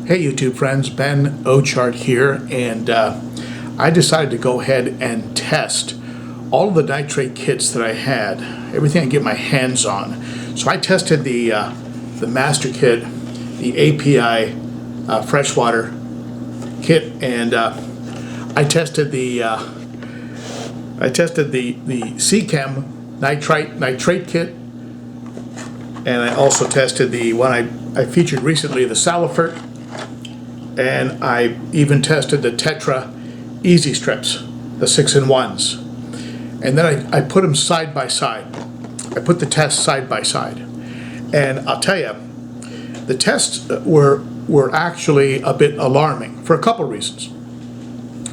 Hey YouTube friends, Ben.o.cichlid here, and I decided to go ahead and test all of the nitrate kits that I had, everything I get my hands on. So I tested the master kit, the API Freshwater kit, and I tested the Seachem Nitrate kit, and I also tested the one I featured recently, the Salifert. And I even tested the Tetra EasyStrips, the 6-in-1s. And then I put them side by side. I put the tests side by side. And I'll tell you, the tests were actually a bit alarming for a couple reasons.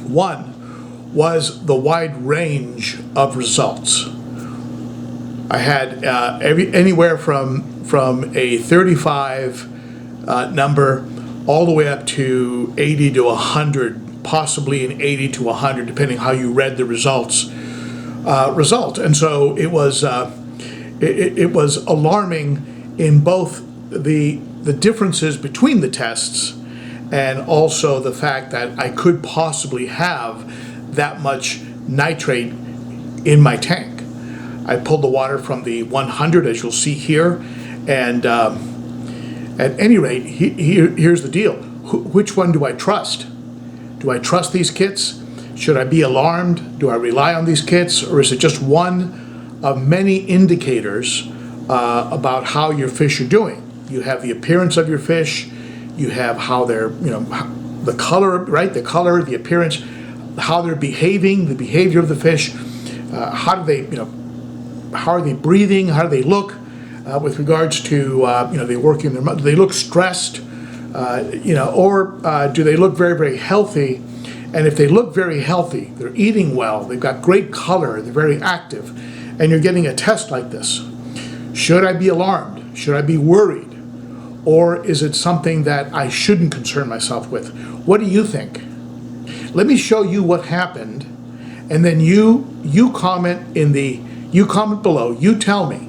One was the wide range of results. I had anywhere from a 35 number all the way up to 80 to 100, possibly an 80 to 100, depending how you read the results. And so it was alarming in both the differences between the tests and also the fact that I could possibly have that much nitrate in my tank. I pulled the water from the 100, as you'll see here, and at any rate, here's the deal. Which one do I trust? Do I trust these kits? Should I be alarmed? Do I rely on these kits? Or is it just one of many indicators about how your fish are doing? You have the appearance of your fish. You have how they're, the color, right? The color, the appearance, how they're behaving, the behavior of the fish. How do they, how are they breathing? How do they look? With regards to, they work in their mouth, do they look stressed, or do they look very, very healthy? And if they look very healthy, they're eating well, they've got great color, they're very active, and you're getting a test like this, should I be alarmed? Should I be worried? Or is it something that I shouldn't concern myself with? What do you think? Let me show you what happened, and then you comment below, you tell me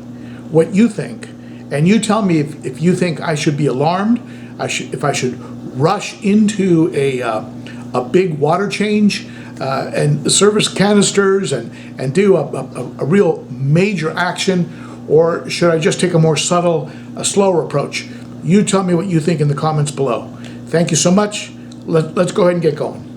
what you think, and you tell me if you think I should be alarmed, if I should rush into a big water change and service canisters and do a real major action, or should I just take a more subtle, slower approach? You tell me what you think in the comments below. Thank you so much. Let's go ahead and get going.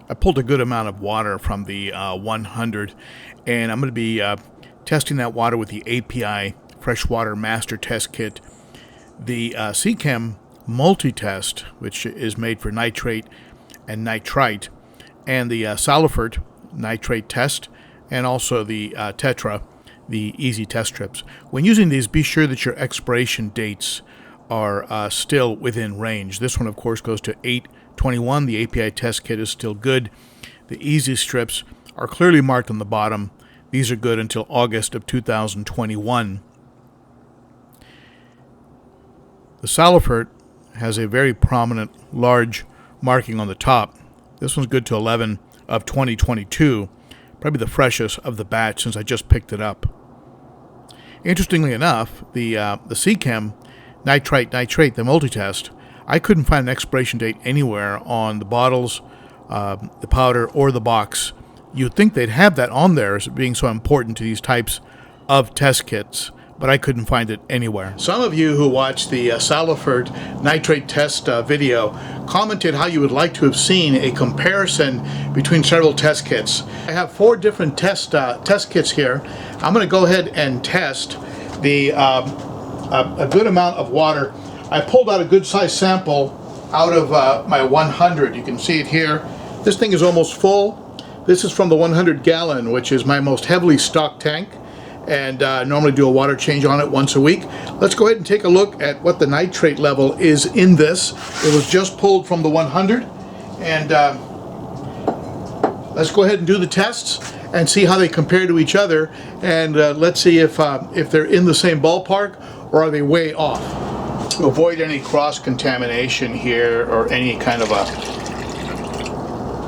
I pulled a good amount of water from the 100, and I'm going to be testing that water with the API Freshwater Master Test Kit, the Seachem Multi-Test, which is made for nitrate and nitrite, and the Salifert Nitrate Test, and also the Tetra, the Easy Test Strips. When using these, be sure that your expiration dates are still within range. This one, of course, goes to 8/21. The API test kit is still good. The Easy Strips are clearly marked on the bottom. These are good until August of 2021. The Salifert has a very prominent large marking on the top. This one's good to 11 of 2022, probably the freshest of the batch since I just picked it up. Interestingly enough, the Seachem Nitrate, the multi-test, I couldn't find an expiration date anywhere on the bottles, the powder, or the box. You'd think they'd have that on there as being so important to these types of test kits, but I couldn't find it anywhere. Some of you who watched the Salifert Nitrate test video commented how you would like to have seen a comparison between several test kits. I have 4 different test kits here. I'm going to go ahead and test a good amount of water. I pulled out a good sized sample out of my 100. You can see it here. This thing is almost full. This is from the 100 gallon, which is my most heavily stocked tank, and normally do a water change on it once a week. Let's go ahead and take a look at what the nitrate level is in this. It was just pulled from the 100, and let's go ahead and do the tests and see how they compare to each other, and let's see if they're in the same ballpark or are they way off. To avoid any cross-contamination here or any kind of a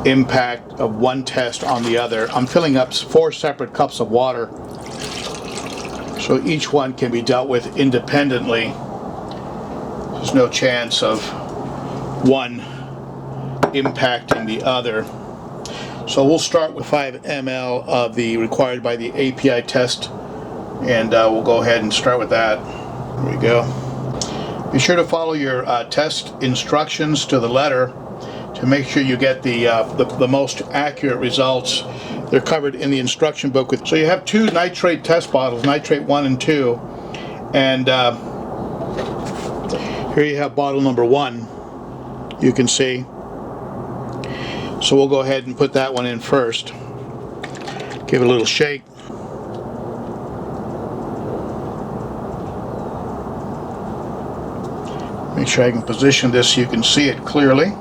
impact of one test on the other. I'm filling up 4 separate cups of water, so each one can be dealt with independently. There's no chance of one impacting the other. So we'll start with 5 ml of the required by the API test, and we'll go ahead and start with that. Here we go. Be sure to follow your test instructions to the letter to make sure you get the most accurate results. They're covered in the instruction book. So you have 2 nitrate test bottles, nitrate 1 and 2, and here you have bottle number 1, you can see. So we'll go ahead and put that one in first. Give it a little shake. Make sure I can position this so you can see it clearly.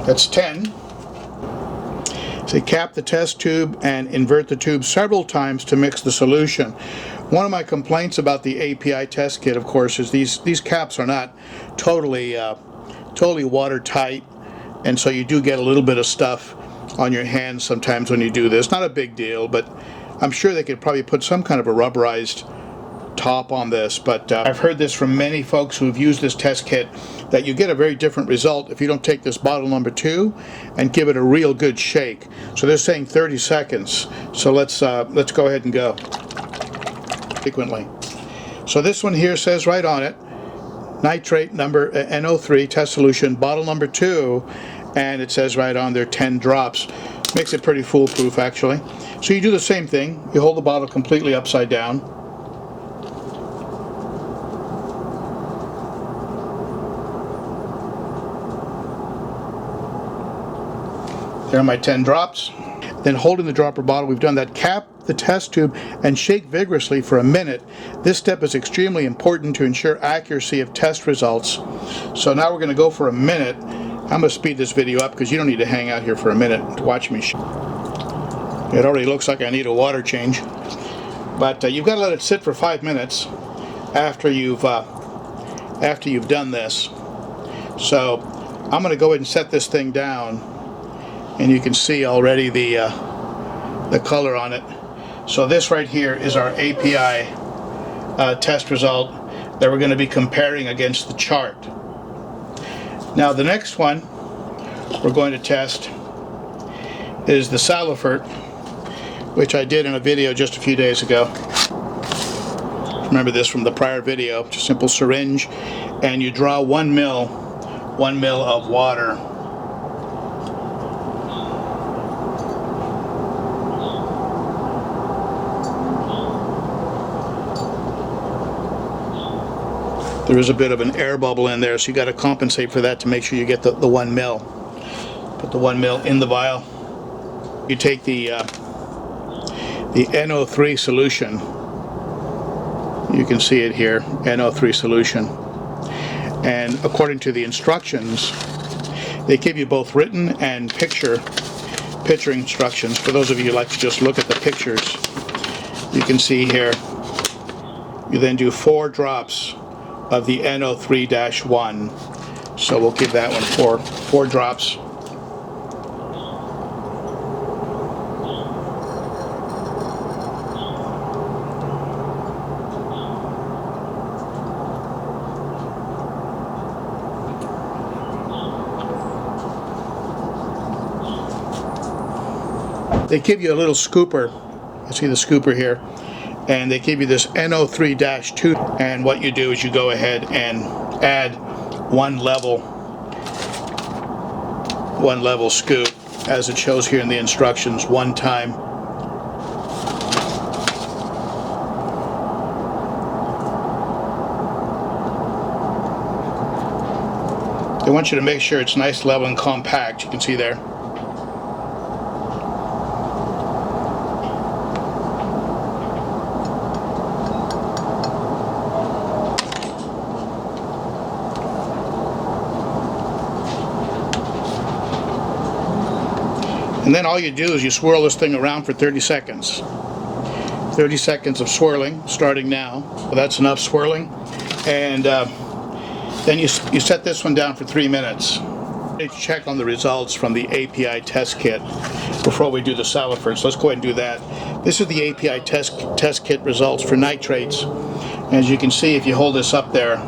That's 10. So cap the test tube and invert the tube several times to mix the solution. One of my complaints about the API test kit, of course, is these caps are not totally watertight, and so you do get a little bit of stuff on your hands sometimes when you do this. Not a big deal, but I'm sure they could probably put some kind of a rubberized top on this, but I've heard this from many folks who've used this test kit, that you get a very different result if you don't take this bottle number 2 and give it a real good shake. So they're saying 30 seconds, so let's go ahead and go frequently. So this one here says right on it, nitrate number NO3 test solution, bottle number 2, and it says right on there 10 drops. Makes it pretty foolproof, actually. So you do the same thing. You hold the bottle completely upside down. There are my 10 drops. Then holding the dropper bottle, we've done that, cap the test tube and shake vigorously for a minute. This step is extremely important to ensure accuracy of test results. So now we're going to go for a minute. I'm going to speed this video up because you don't need to hang out here for a minute to watch me. It already looks like I need a water change. But you've got to let it sit for 5 minutes after you've done this. So I'm going to go ahead and set this thing down. And you can see already the color on it. So this right here is our API test result that we're going to be comparing against the chart. Now the next one we're going to test is the Salifert, which I did in a video just a few days ago. Remember this from the prior video. Just a simple syringe, and you draw 1 ml of water. There is a bit of an air bubble in there, so you got to compensate for that to make sure you get the 1 ml. Put the 1 ml in the vial. You take the NO3 solution. You can see it here, NO3 solution. And according to the instructions, they give you both written and picture instructions. For those of you who like to just look at the pictures, you can see here, you then do 4 drops of the NO3-1. So we'll give that one 4 drops. They give you a little scooper. You see the scooper here. And they give you this NO3-2, and what you do is you go ahead and add one level scoop, as it shows here in the instructions, 1 time. They want you to make sure it's nice, level, and compact. You can see there. And then all you do is you swirl this thing around for 30 seconds. 30 seconds of swirling, starting now. Well, that's enough swirling. And then you set this one down for 3 minutes. To check on the results from the API test kit before we do the Salifert. So let's go ahead and do that. This is the API test kit results for nitrates. As you can see, if you hold this up there,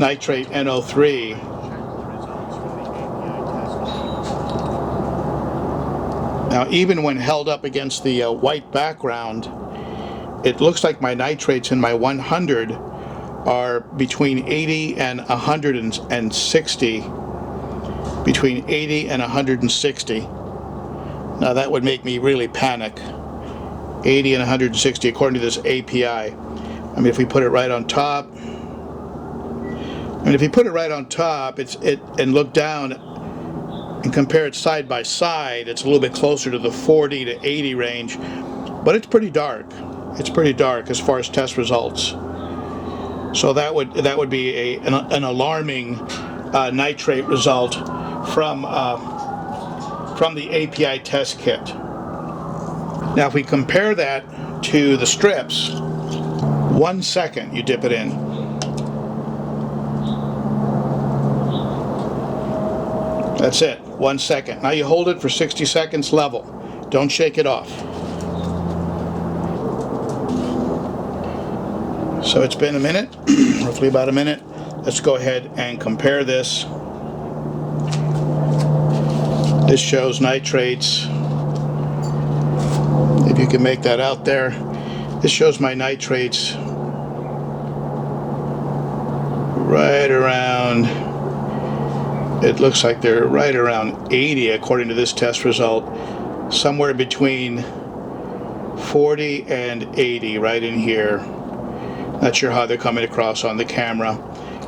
nitrate NO3. Now, even when held up against the white background, it looks like my nitrates in my 100 are between 80 and 160. Between 80 and 160. Now that would make me really panic. 80 and 160 according to this API. I mean, if we put it right on top, and look down and compare it side by side, it's a little bit closer to the 40 to 80 range, but it's pretty dark. It's pretty dark as far as test results. So that would be an alarming nitrate result from the API test kit. Now, if we compare that to the strips, 1 second you dip it in. That's it, 1 second. Now you hold it for 60 seconds level. Don't shake it off. So it's been a minute, roughly about a minute. Let's go ahead and compare this. This shows nitrates. If you can make that out there. This shows my nitrates right around, it looks like they're right around 80 according to this test result. Somewhere between 40 and 80 right in here. Not sure how they're coming across on the camera,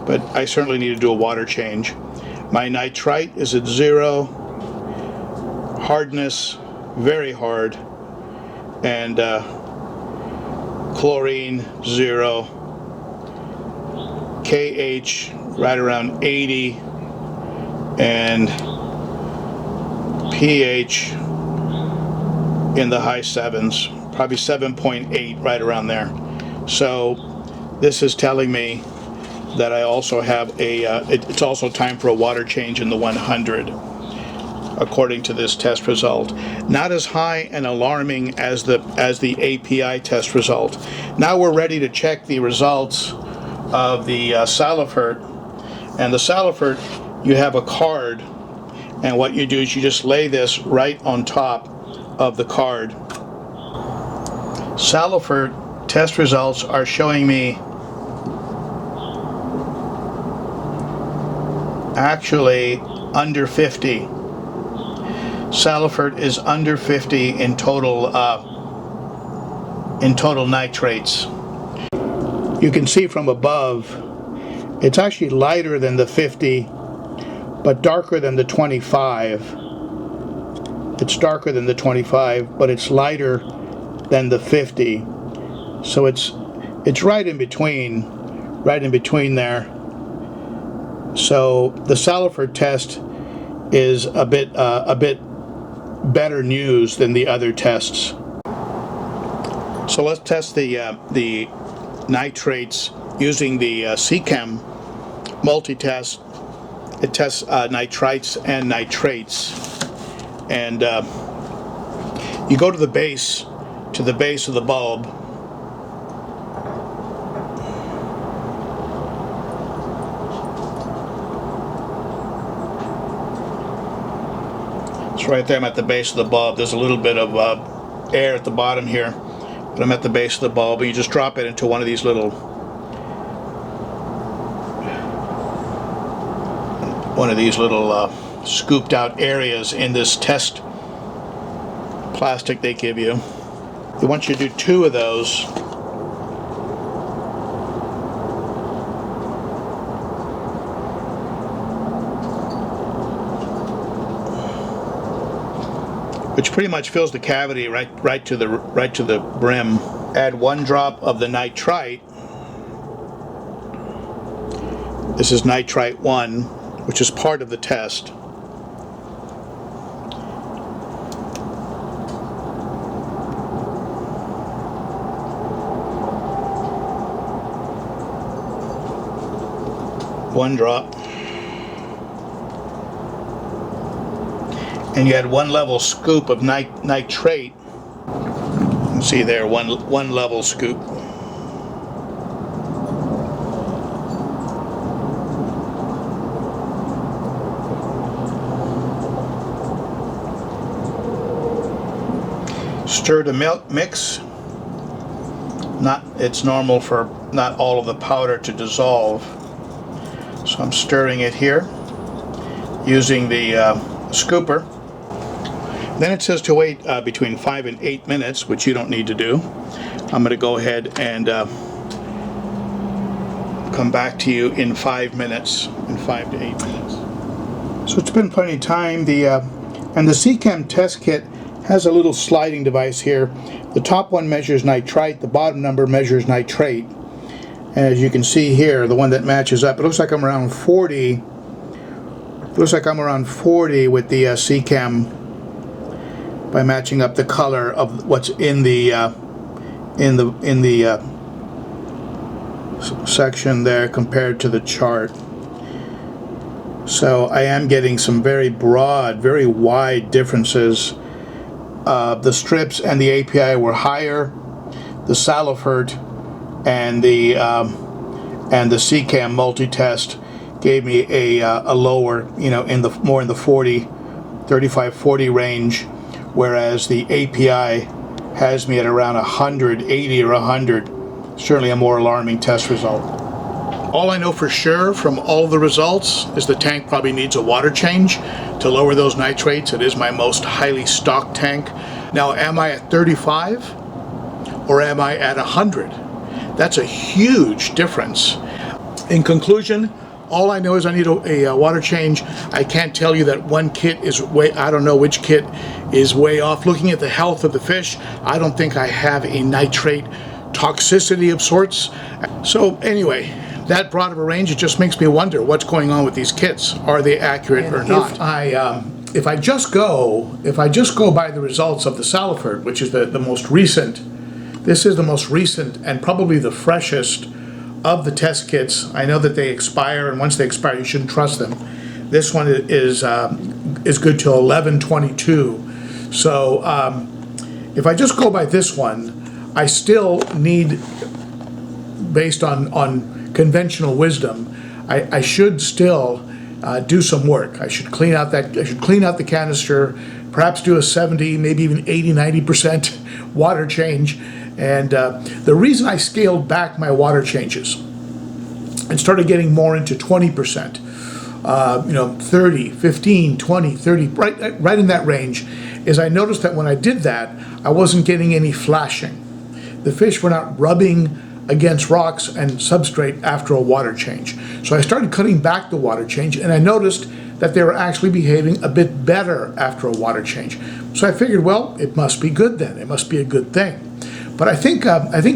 but I certainly need to do a water change. My nitrite is at 0, hardness very hard, and chlorine 0, KH right around 80, and pH in the high 7s, probably 7.8, right around there. So this is telling me that I also have it's also time for a water change in the 100, according to this test result. Not as high and alarming as the API test result. Now we're ready to check the results of the Salifert. And the Salifert, you have a card, and what you do is you just lay this right on top of the card. Salifert test results are showing me actually under 50. Salifert is under 50 in total nitrates. You can see from above, it's actually lighter than the 50, but darker than the 25. It's darker than the 25, but it's lighter than the 50. So it's right in between there. So the Salifert test is a bit better news than the other tests. So let's test the nitrates using the Seachem multi-test. It tests nitrites and nitrates, and you go to the base of the bulb. It's right there. I'm at the base of the bulb. There's a little bit of air at the bottom here, but I'm at the base of the bulb, and you just drop it into one of these little scooped out areas in this test plastic they give you. They want you to do 2 of those. Which pretty much fills the cavity right to the brim. Add 1 drop of the nitrite. This is nitrite 1, which is part of the test. 1 drop. And you add 1 level scoop of nitrate. You can see there, one level scoop. Stir the mix. It's normal for not all of the powder to dissolve. So I'm stirring it here using the scooper. Then it says to wait between 5 and 8 minutes, which you don't need to do. I'm going to go ahead and come back to you in 5 minutes, in 5 to 8 minutes. So it's been plenty of time. And the Seachem test kit has a little sliding device here. The top one measures nitrite, the bottom number measures nitrate. And as you can see here, the one that matches up, it looks like I'm around 40. It looks like I'm around 40 with the Seachem by matching up the color of what's in the section there compared to the chart. So I am getting some very broad, very wide differences. The strips and the API were higher. The Salifert and the Seachem multi-test gave me a lower, more in the 40, 35-40 range, whereas the API has me at around 180 or 100. Certainly a more alarming test result. All I know for sure from all of the results is the tank probably needs a water change to lower those nitrates. It is my most highly stocked tank. Now, am I at 35 or am I at 100? That's a huge difference. In conclusion, all I know is I need a water change. I can't tell you that one kit is I don't know which kit is way off. Looking at the health of the fish, I don't think I have a nitrate toxicity of sorts. So anyway, that broad of a range, it just makes me wonder what's going on with these kits. Are they accurate or not? If I just go by the results of the Salifert, which is the most recent, this is the most recent and probably the freshest of the test kits. I know that they expire, and once they expire, you shouldn't trust them. This one is good till 11/22. So if I just go by this one, I still need, based on conventional wisdom, I should still do some work. I should clean out the canister, perhaps do a 70, maybe even 80-90% water change. And the reason I scaled back my water changes and started getting more into 20%, 30, 15, 20, 30, right in that range, is I noticed that when I did that, I wasn't getting any flashing. The fish were not rubbing against rocks and substrate after a water change. So I started cutting back the water change, and I noticed that they were actually behaving a bit better after a water change. So I figured, well, it must be good then. It must be a good thing. But I think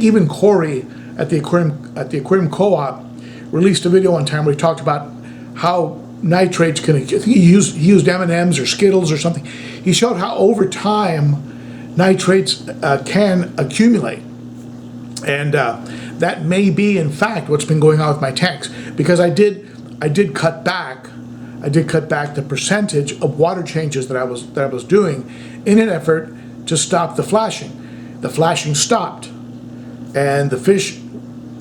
even Corey at the Aquarium Co-op released a video one time where he talked about how nitrates can. I think he used M&Ms or Skittles or something. He showed how over time nitrates can accumulate. And that may be, in fact, what's been going on with my tanks, because I did cut back the percentage of water changes that I was doing in an effort to stop the flashing. The flashing stopped, and the fish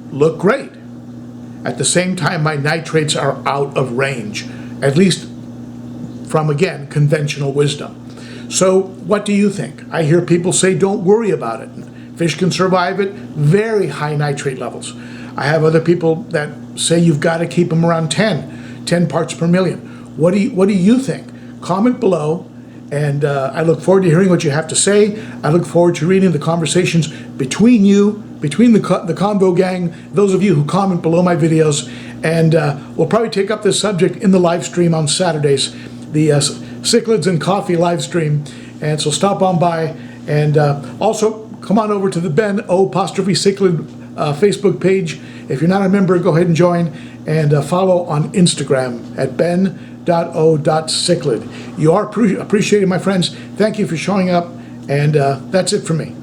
look great. At the same time, my nitrates are out of range, at least from, again, conventional wisdom. So what do you think? I hear people say don't worry about it. Fish can survive at very high nitrate levels. I have other people that say you've got to keep them around 10 parts per million. What do you think? Comment below, and I look forward to hearing what you have to say. I look forward to reading the conversations between you, between the Convo gang, those of you who comment below my videos, and we'll probably take up this subject in the live stream on Saturdays, the Cichlids and Coffee live stream. And so stop on by, and also come on over to the ben.o.cichlid Facebook page. If you're not a member, go ahead and join, and follow on Instagram at ben.o.cichlid. You are appreciated, my friends. Thank you for showing up, and that's it for me.